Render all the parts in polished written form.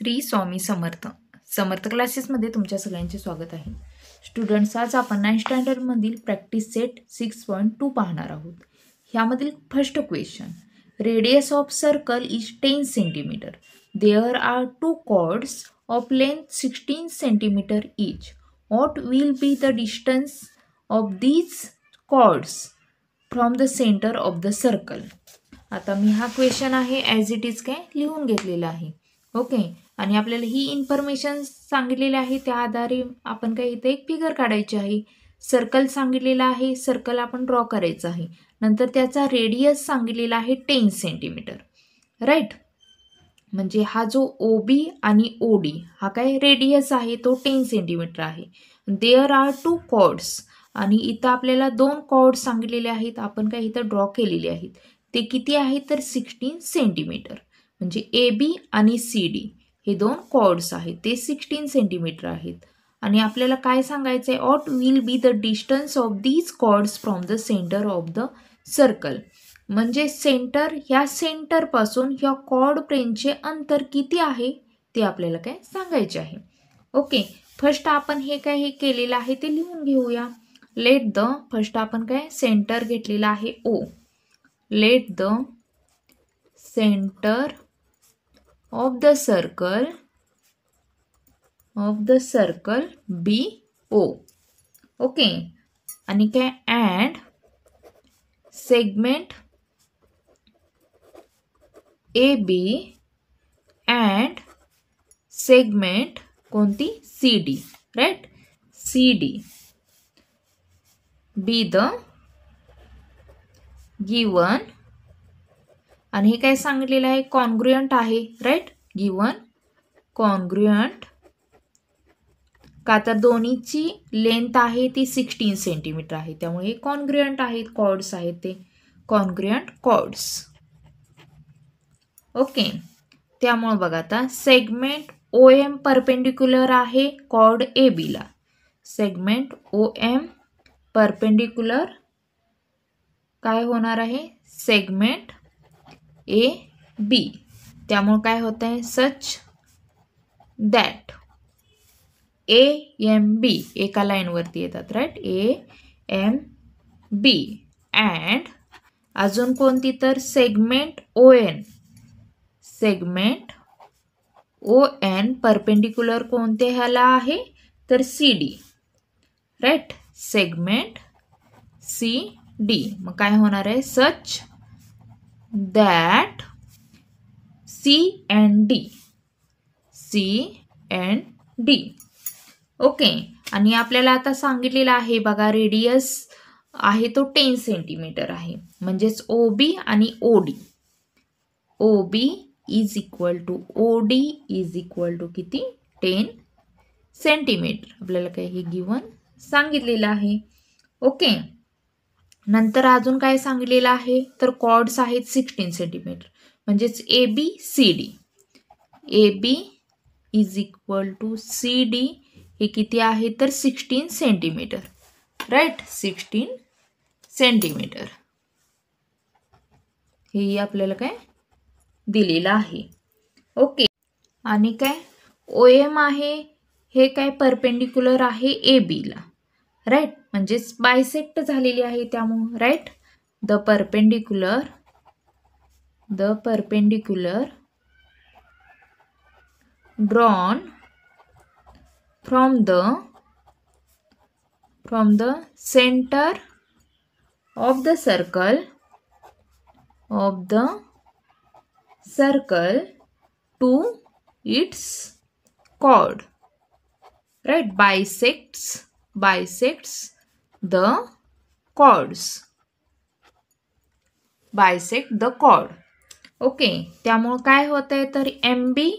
श्री स्वामी समर्थ समर्थ क्लासेसमध्ये तुमच्या सगळ्यांचे स्वागत आहे. स्टुडंट्स, आज आपण 9th स्टँडर्डमधील प्रॅक्टिस सेट 6.2 पाहणार आहोत. ह्यामधील first question, radius of circle is 10 centimetre. There are two chords of length 16 centimetre each. What will be the distance of these chords from the centre of the circle. आता मी हा question आहे as it is काय लिहून घेतलेला आहे. Okay, आणि आपल्याला ही इन्फॉर्मेशन सांगितलेली आहे, त्या आधारे आपण काय इथे एक फिगर काढायची आहे. सर्कल सांगितलेला आहे, सर्कल आपण ड्रॉ करायचं आहे. नंतर त्याचा रेडियस सांगितलेला आहे 10 सेंटीमीटर. राईट, म्हणजे हा जो ओ बी आणि ओ डी हा काय रेडियस आहे तो 10 सेंटीमीटर आहे. देअर आर टू कॉर्ड्स, आणि इथं आपल्याला 2 कॉर्ड्स सांगितलेले आहेत, आपण काय इथं ड्रॉ केलेले आहेत. ते किती आहेत तर 16 सेंटीमीटर. म्हणजे ए बी आणि सी डी हे 2 कॉर्ड्स आहेत, ते 16 सेंटीमीटर आहेत. आणि आपल्याला काय सांगायचं आहे, what will be the distance of these chords from the centre of the circle. म्हणजे सेंटर, ह्या सेंटरपासून ह्या कॉर्डपर्यंतचे अंतर किती आहे ते आपल्याला काय सांगायचे आहे. ओके, फर्स्ट आपण हे काय हे केलेलं आहे ते लिहून घेऊया. लेट द, फर्स्ट आपण काय सेंटर घेतलेला आहे O. Let the centre of the circle be O. Okay, आणि काय and segment AB and segment कोणती CD. Right, CD be the given, आणि हे काय सांगितलेलं आहे कॉन्ग्रुएंट आहे. राईट, गिवन कॉन्ग्रुएंट, का तर दोन्हीची लेंथ आहे ती 16 सेंटीमीटर आहे, त्यामुळे हे कॉन्ग्रुएंट आहेत, कॉर्ड्स आहेत ते कॉन्ग्रुएंट कॉर्ड्स. ओके, त्यामुळे बघा आता सेगमेंट ओ एम परपेंडिक्युलर आहे कॉर्ड ए बीला. सेगमेंट ओ एम परपेंडिक्युलर काय होणार आहे सेगमेंट ए बी. त्यामुळे काय होत आहे सच दॅट ए एम बी एका लाईनवरती येतात. Right, A M B and अजून कोणती तर segment O N. Segment O N perpendicular कोणते ह्याला आहे तर C D. Right, segment C D. मग काय होणार आहे such that C and D. C and D. Okay, आणि आपल्याला आता सांगितलेलं आहे बघा रेडियस आहे तो 10 सेंटीमीटर आहे, म्हणजेच ओ बी आणि O D. O B is equal to O D is equal to किती 10 सेंटीमीटर. आपल्याला काय हे गिवन सांगितलेलं आहे. ओके, नंतर अजून काय सांगितलेलं आहे तर कॉर्ड्स आहेत 16 सेंटीमीटर, म्हणजेच A B C D. A B is equal to C D हे किती आहे तर 16 सेंटीमीटर. राईट, 16 सेंटीमीटर हे आपल्याला काय दिलेलं आहे. ओके, आणि काय ओ एम आहे हे काय परपेंडिक्युलर आहे ए बीला. राईट, म्हणजेच बायसेक्ट झालेली आहे त्यामुळे. Right, the perpendicular drawn from the centre of the circle to its chord. Right, bisects the chords. bisect the chord. Okay, त्यामुळे काय होत आहे तर M B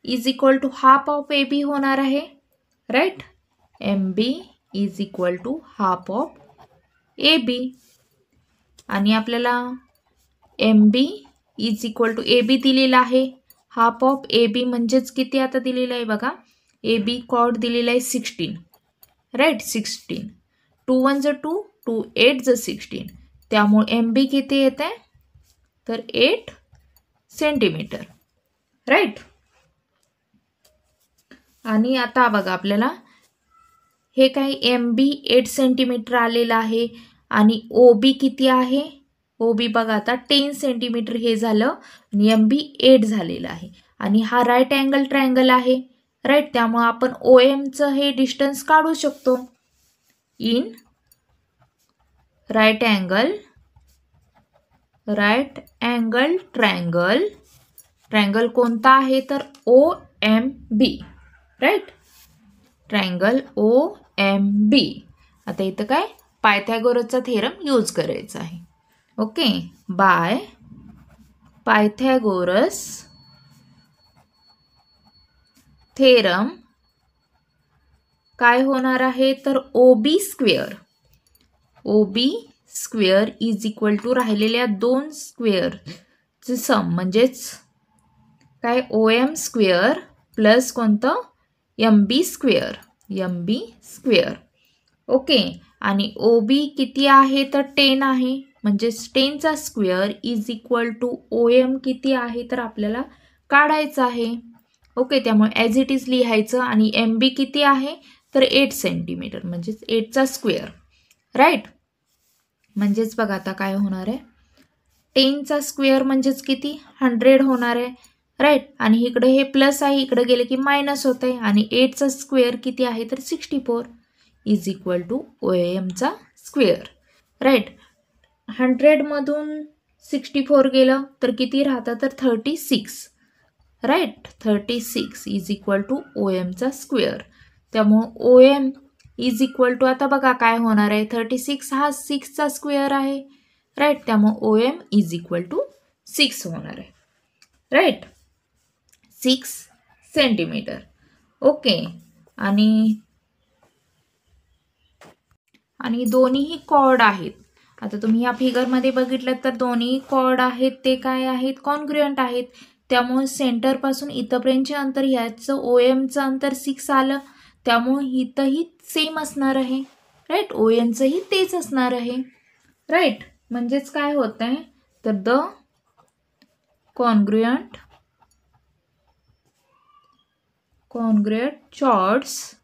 is equal to half of A B होणार आहे. Right, M B is equal to half of A B, आणि आपल्याला M B is equal to A B दिलेला आहे. हाफ ऑफ ए बी म्हणजेच किती आता दिलेलं आहे बघा, ए बी कॉर्ड दिलेला आहे 16. राईट, 16. 2 1 2, 2 8 16. त्यामुळे एम बी किती येत आहे तर 8 सेंटीमीटर. राईट, आणि आता बघा आपल्याला हे काय MB 8 सेंटीमीटर आलेलं आहे आणि OB किती आहे, OB बघा आता 10 सेंटीमीटर हे झालं आणि MB 8 झालेलं आहे आणि हा राईट अँगल ट्रायंगल आहे, राईट. त्यामुळे आपण OMचं हे डिस्टन्स काढू शकतो. इन राईट अँगल ट्रायंगल कोणता आहे तर OMB, राईट. Triangle OMB. आता इथं काय पायथागोरसचा थेरम यूज करायचा आहे. ओके, बाय पायथागोरस थेरम काय होणार आहे तर OB square is equal to राहिलेल्या दोन स्क्वेअरचे सम म्हणजेच काय OM स्क्वेअर प्लस कोणतं MB स्क्वेअर. ओके, आणि OB किती आहे तर 10 आहे म्हणजेच 10चा square is equal to OM किती आहे तर आपल्याला काढायचं आहे. ओके, त्यामुळे ॲज इट इज लिहायचं आणि MB किती आहे तर 8 सेंटीमीटर म्हणजेच 8चा स्क्वेअर, राईट. म्हणजेच बघा आता काय होणार आहे 10चा स्क्वेअर म्हणजेच किती 100 होणार आहे, राईट. आणि इकडे हे प्लस आहे, इकडे गेले की मायनस होत आहे आणि 8चा स्क्वेअर किती आहे तर 64 इज इक्वल टू OMचा स्क्वेअर, राईट. 100 मधून 64 गेलं तर किती राहतं तर 36, राईट. 36 इज इक्वल टू OMचा स्क्वेअर. त्यामुळं OM इज इक्वल टू आता बघा काय होणार आहे 36 हा 6चा स्क्वेअर आहे, राईट. त्यामुळं OM इज इक्वल टू 6 होणार आहे, राईट. 6 सेंटीमीटर. ओके, आणि दोन्हीही कॉर्ड आहेत. आता तुम्ही या फिगरमध्ये बघितलं तर दोन्ही कॉर्ड आहेत ते काय आहेत कॉन्ग्रुएंट आहेत. त्यामुळे सेंटरपासून इथंपर्यंतचे अंतर ह्याचं OMचं अंतर 6 आलं, त्यामुळे इथंही सेम असणार आहे, राईट. OMचंही तेच असणार आहे, राईट. म्हणजेच काय होत आहे तर the congruent chords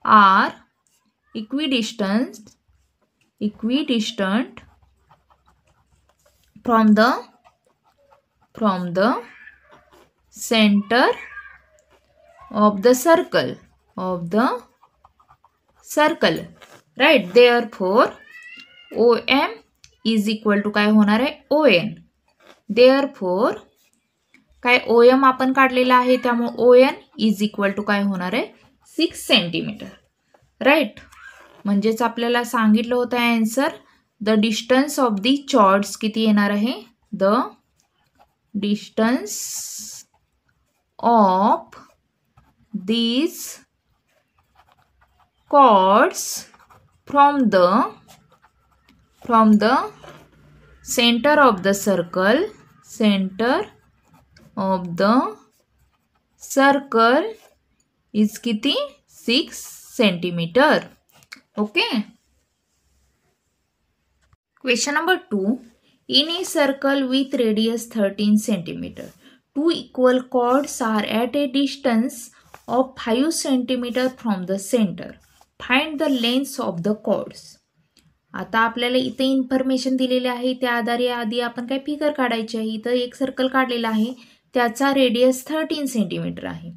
are equidistant from the center of the circle, right. Therefore OM is equal to काय होणार आहे ON. Therefore काय OM आपण काढलेला आहे त्यामुळे ON इज इक्वल टू काय होणार आहे 6 सेंटीमीटर, राईट. म्हणजेच आपल्याला सांगितलं होतं answer the distance of the chords किती येणार आहे the distance of these chords from the center of the circle is किती 6 centimetre. Okay. Question number 2. In a circle with radius 13 centimeter, two equal chords are at a distance of 5 centimeter from the center. Find the lengths of the chords. आता आपल्याला इथे information दिलेली आहे त्या आधारे आधी आपण काय फिगर काढायची आहे. इथं एक सर्कल काढलेला आहे त्याचा रेडियस 13 सेंटीमीटर आहे,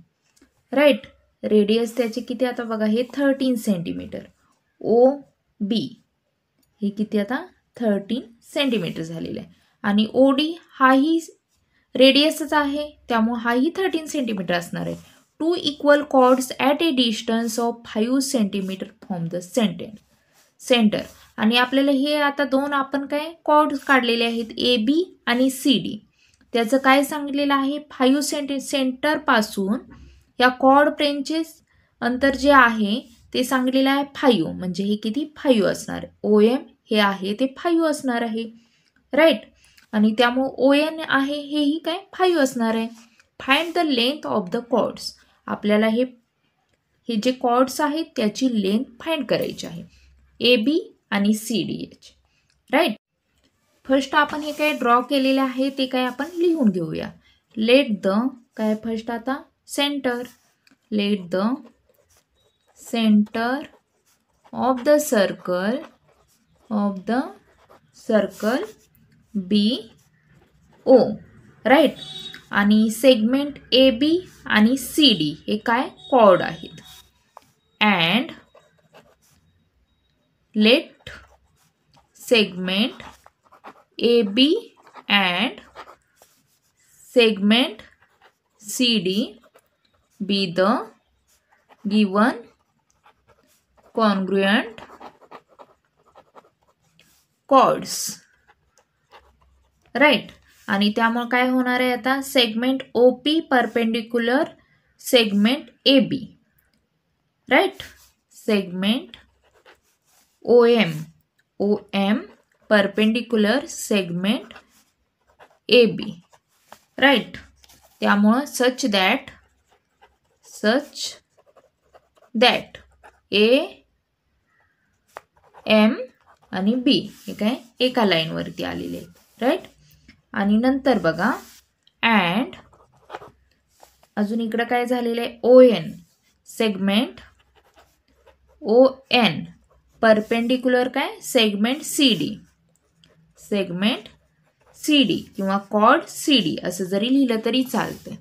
राईट. रेडियस त्याचे किती आता बघा हे 13 सेंटीमीटर. OB हे किती आता 13 सेंटीमीटर झालेलं आहे आणि OD हाही रेडियसच आहे त्यामुळे हाही 13 सेंटीमीटर असणार आहे. Two equal chords at a distance of 5 centimetre from the centre. आणि आपल्याला हे आता दोन आपण काय कॉर्ड्स काढलेले आहेत AB आणि CD. त्याचं काय सांगितलेलं आहे 5 सेंटरपासून या कॉर्ड प्रेनचे अंतर जे आहे ते सांगितलेलं आहे 5 म्हणजे हे किती 5 असणार आहे. OM हे आहे ते 5 असणार आहे, राईट. आणि त्यामुळे ON आहे हेही काय 5 असणार आहे. Find the length of the chords. आपल्याला हे जे कॉर्ड्स आहेत त्याची लेंथ फाइंड करायची आहे AB आणि CD याची, राईट. फर्स्ट आपण हे काय ड्रॉ केलेले आहे ते काय आपण लिहून घेऊया. लेट द काय फर्स्ट आता centre let the center of the circle be O, right. आणि सेगमेंट ए बी आणि सी डी हे काय कॉर्ड आहेत. And let segment A B and segment C D be the given congruent chords, right. आणि त्यामुळे काय होणार आहे आता, segment O P perpendicular segment A B, right. Segment O M perpendicular segment A B, right. त्यामुळं such that A M आणि बी हे काय एका लाईनवरती आलेले आहेत, राईट. आणि नंतर बघा अँड अजून इकडं काय झालेलं आहे, O N segment O N perpendicular काय सेगमेंट सी डी किंवा कॉर्ड सी डी असं जरी लिहिलं तरी चालतंय.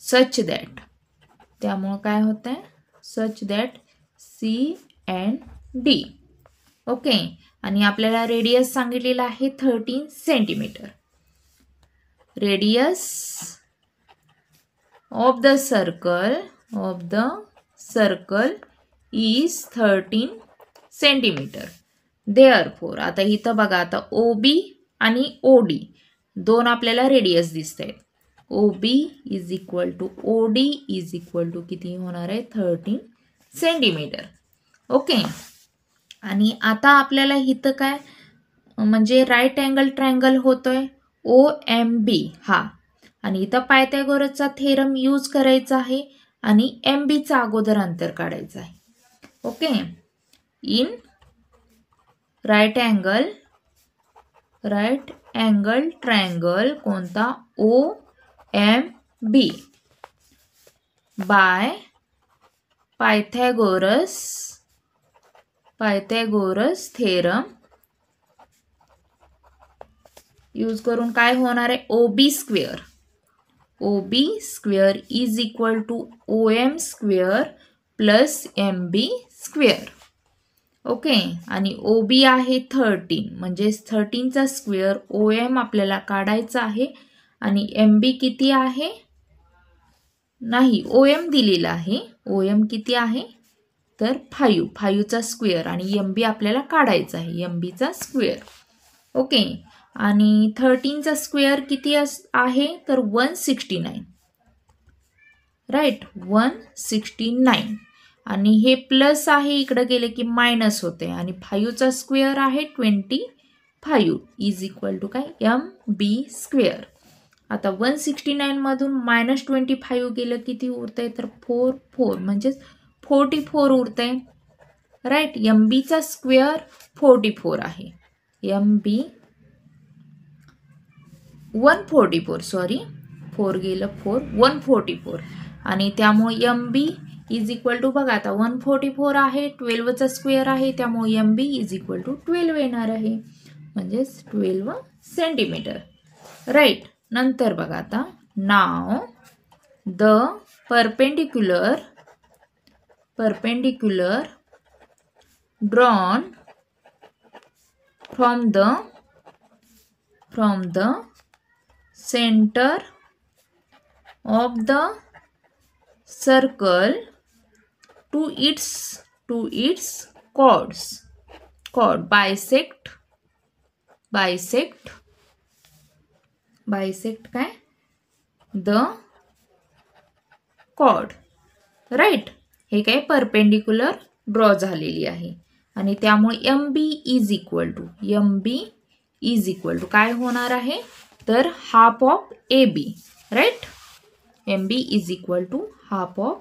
सच दॅट, त्यामुळं काय होतं आहे, such that C and D, okay. आणि आपल्याला रेडियस सांगितलेला आहे 13 centimetre. Radius of the circle is 13 centimetre. Therefore आता इथं बघा, आता ओ बी आणि ओ डी दोन आपल्याला रेडियस दिसत आहेत. O B is equal to O D is equal to किती होणार आहे, 13 सेंटीमीटर, ओके. आणि आता आपल्याला इथं काय म्हणजे राईट अँगल ट्रायंगल होतोय ओ एम बी हा, आणि इथं पायथागोरसचा थेरम यूज करायचा आहे आणि एम बीचा अगोदर अंतर काढायचं आहे, okay. In right angle triangle कोणता, O M B by Pythagoras theorem use करून काय होणार आहे, O B square is equal to O M square plus M B square, okay. आणि ओ बी आहे 13 म्हणजे 13चा स्क्वेअर ओ एम आपल्याला काढायचा आहे आणि एम बी किती आहे, नाही ओ एम दिलेला आहे, ओ एम किती आहे तर 5चा स्क्वेअर आणि एम बी आपल्याला काढायचा आहे, एम बीचा स्क्वेअर, ओके. आणि 13चा स्क्वेअर किती आहे तर 169, राईट, 169. आणि हे प्लस आहे इकडे गेले की मायनस होते आणि 5चा स्क्वेअर आहे 25 इज इक्वल टू काय एम बी स्क्वेअर. आता 169 मधून -25 गेलं किती उरतंय तर 4 म्हणजेच 44 उरतंय, राईट. एम बीचा स्क्वेअर 44 आहे, एम बी 144 सॉरी 4 गेलं 144 आणि त्यामुळे M B is equal to बघा आता 144 आहे, 12चा स्क्वेअर आहे, त्यामुळे M B is equal to 12 येणार आहे म्हणजेच 12 सेंटीमीटर, राईट. नंतर बघा आता नाव the perpendicular drawn from the center of the circle to its chords bisect काय the chord, राईट. हे काय परपेंडिक्युलर ड्रॉ झालेली आहे आणि त्यामुळे M B is equal to काय होणार आहे तर half of A B, right. M B is equal to half of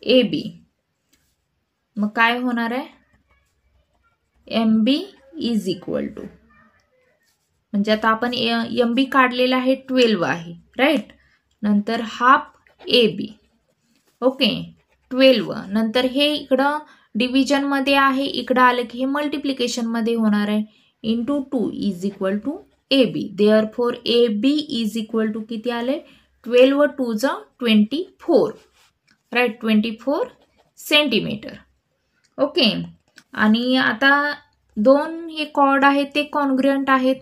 A B. मग काय होणार आहे M B is equal to म्हणजे आता आपण एम बी काढलेला आहे 12 आहे, राईट. नंतर हाफ ए बी, ओके 12 नंतर हे इकडं डिव्हिजनमध्ये आहे, इकडं आलं की हे मल्टिप्लिकेशनमध्ये होणार आहे. Into 2 is equal to A B. Therefore A B is equal to किती आले 12 2 24 राईट 24 सेंटीमीटर. ओके आणि आता दोन हे कॉर्ड आहेत ते कॉन्ग्रुएंट आहेत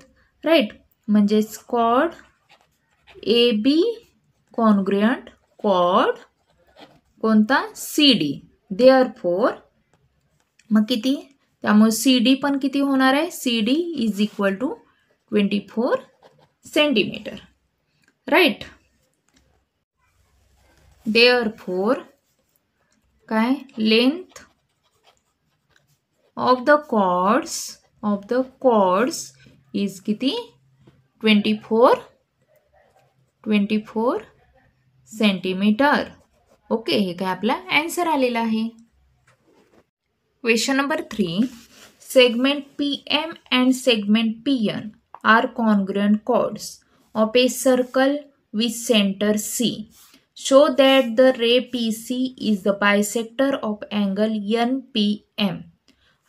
राईट, म्हणजेच chord A B congruent chord कोणता सी डी. देअरफॉर मग किती, त्यामुळे सी डी पण किती होणार आहे C D is equal to 24 centimetre right. Therefore काय length of the chords is किती 24 सेंटीमीटर. ओके हे काय आपला आन्सर आलेला आहे. Question number 3. Segment PM and segment PN are congruent chords of a circle with center C. Show that the ray PC is the bisector of angle NPM.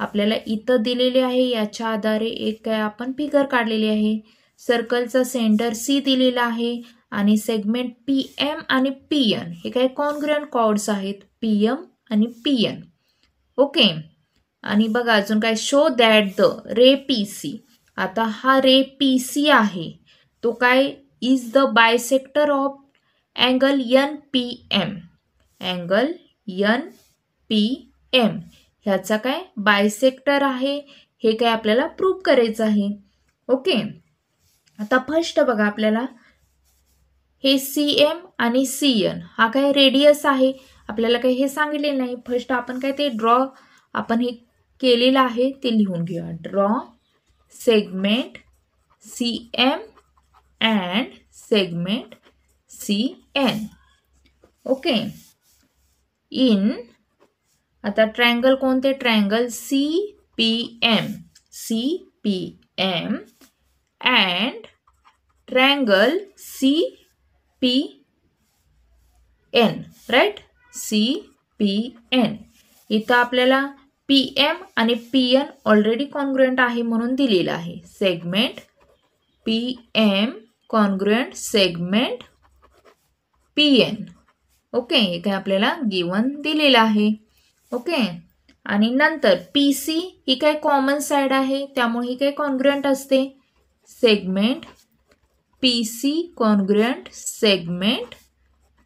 आपल्याला इथं दिलेले आहे, याच्या आधारे एक काय आपण फिगर काढलेली आहे. सर्कलचा सेंटर C दिलेला आहे आणि सेगमेंट PM आणि PN हे काय कॉन्ग्रुएंट कॉर्ड्स आहेत PM आणि PN. ओके आणि बघा अजून काय show that the ray PC. आता हा रे PC आहे तो काय is the bisector of angle NPM. Angle NPM ह्याचा काय बायसेक्टर आहे, हे काय आपल्याला प्रूव्ह करायचं आहे. ओके आता फर्स्ट बघा आपल्याला हे CM आणि CN हा काय रेडियस आहे, आपल्याला काही हे सांगितले नाही. फर्स्ट आपण काय ते ड्रॉ आपण हे केलेलं आहे ते लिहून घेऊया. Draw segment CM and segment CN. Okay in आता ट्रायंगल कोणते triangle CPM and triangle CPN right CPN. इथं आपल्याला PM आणि PN ऑलरेडी कॉन्ग्रुएंट आहे म्हणून दिलेलं आहे. Segment PM congruent segment PN. Okay हे काय आपल्याला गिवन दिलेलं आहे. ओके आणि नंतर PC ही काय कॉमन साइड आहे त्यामुळे ही काय कॉन्ग्रुएंट असते. Segment PC congruent segment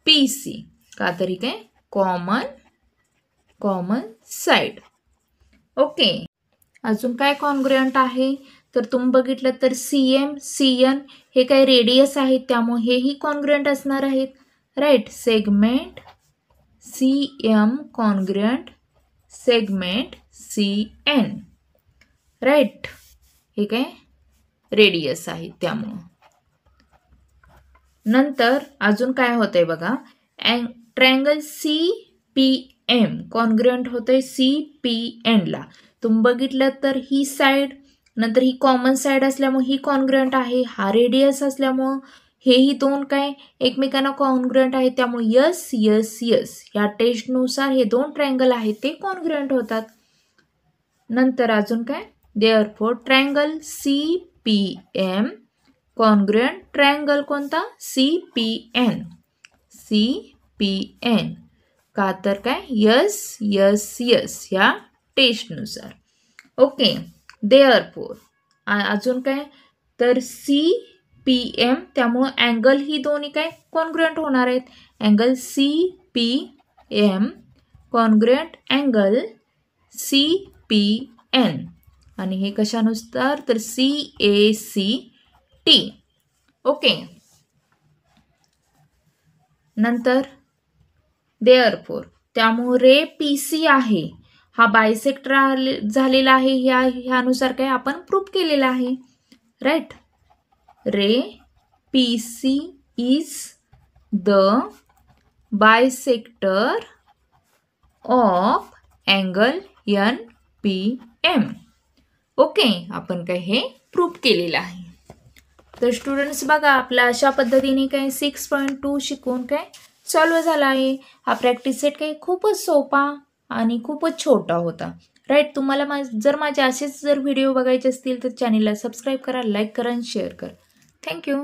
PC का तरी काय कॉमन साइड. ओके अजून काय कॉन्ग्रुएंट आहे तर तुम्ही बघितलं तर CM CN हे काय रेडियस आहेत त्यामुळे हेही कॉन्ग्रुएंट असणार आहेत right. Segment CM congruent segment CN right, हे काय रेडियस आहे त्यामुळे. नंतर अजून काय होतंय बघा ट्रायंगल CPM कॉन्ग्रुएंट होतंय CPN ला. तुम्ही बघितलं तर ही साइड नंतर ही कॉमन साइड असल्यामुळे ही कॉन्ग्रुएंट आहे, हा रेडियस असल्यामुळे हेही दोन काय एकमेकांना कॉन्ग्रुएंट आहेत त्यामुळे यस यस यस या टेस्टनुसार हे दोन ट्रायंगल आहेत ते कॉन्ग्रुएंट होतात. नंतर अजून काय therefore triangle CPM congruent triangle कोणता CPN का तर काय यस यस यस या टेस्टनुसार. ओके देअरफॉर अजून काय तर CPM त्यामुळे अँगल ही दोन्ही काय कॉन्ग्रुएंट होणार आहेत. Angle CPM congruent angle CPN आणि हे कशानुसार तर CACT. ओके नंतर देअरफॉर त्यामुळे रे PC आहे हा बायसेक्टर झालेला आहे ह्यानुसार काय आपण प्रूव्ह केलेलं आहे right. Ray PC is the bisector of angle NPM. Okay आपण काय हे प्रूव्ह केलेलं आहे. तर स्टुडंट्स बघा आपल्या अशा पद्धतीने काय 6.2 शिकून काय सॉल्व्ह झाला आहे. हा प्रॅक्टिस सेट काही खूपच सोपा आणि खूपच छोटा होता. राईट. तुम्हाला जर माझे असेच व्हिडिओ बघायचे असतील तर चॅनेलला सबस्क्राईब करा, लाईक करा आणि शेअर करा. थँक्यू.